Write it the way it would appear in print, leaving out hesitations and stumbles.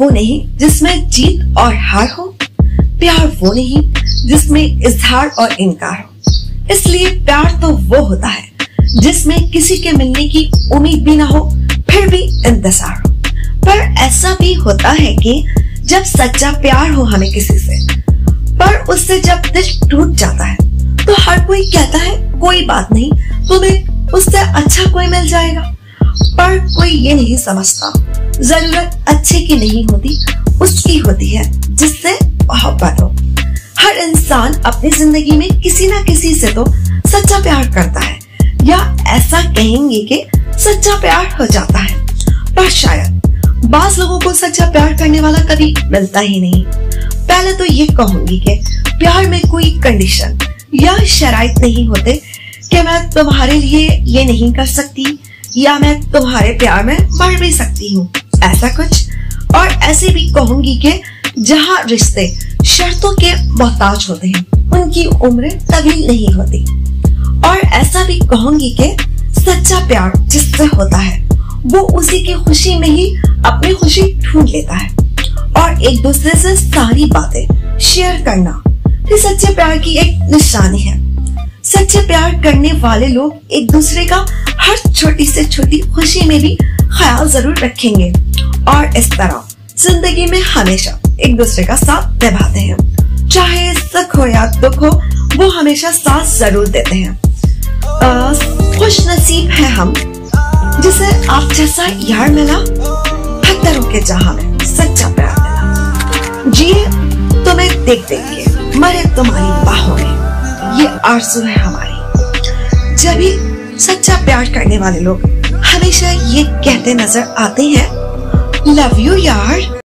वो नहीं जिसमें जीत और हार हो, प्यार वो नहीं जिसमें इजहार और इनकार हो। इसलिए प्यार तो वो होता है जिसमें किसी के मिलने की उम्मीद भी ना हो, फिर भी इंतजार हो। पर ऐसा भी होता है कि जब सच्चा प्यार हो हमें किसी से, पर उससे जब दिल टूट जाता है तो हर कोई कहता है कोई बात नहीं, तुम्हें उससे अच्छा कोई मिल जाएगा। पर कोई ये नहीं समझता जरूरत अच्छे की नहीं होती, उसकी होती है जिससे मोहब्बत हो। हर इंसान अपनी जिंदगी में किसी ना किसी से तो सच्चा प्यार करता है, या ऐसा कहेंगे कि सच्चा प्यार हो जाता है। पर शायद बास लोगों को सच्चा प्यार करने वाला कभी मिलता ही नहीं। पहले तो ये कहूंगी कि प्यार में कोई कंडीशन या शराइत नहीं होते कि मैं तुम्हारे लिए ये नहीं कर सकती या मैं तुम्हारे प्यार में मर भी सकती हूँ, ऐसा कुछ। और ऐसे भी कहूंगी कि जहाँ रिश्ते शर्तों के मोहताज होते हैं उनकी उम्र तवील नहीं होती। और ऐसा भी कहूंगी कि सच्चा प्यार जिससे होता है वो उसी की खुशी में ही अपनी खुशी ढूंढ लेता है। और एक दूसरे से सारी बातें शेयर करना भी सच्चे प्यार की एक निशानी है। सच्चे प्यार करने वाले लोग एक दूसरे का हर छोटी से छोटी खुशी में भी ख्याल जरूर रखेंगे और इस तरह जिंदगी में हमेशा एक दूसरे का साथ निभाते हैं। चाहे सुख हो या दुख हो, वो हमेशा साथ जरूर देते हैं। खुश नसीब है हम जिसे आप जैसा यार मिला, हत्तरों के जहां में सच्चा प्यार मिला। जिए तुम्हें देख देख के, मरे तुम्हारी बाहों में, ये आरज़ू है हमारी। जब भी सच्चा प्यार करने वाले लोग हमेशा ये कहते नजर आते हैं, लव यू यार।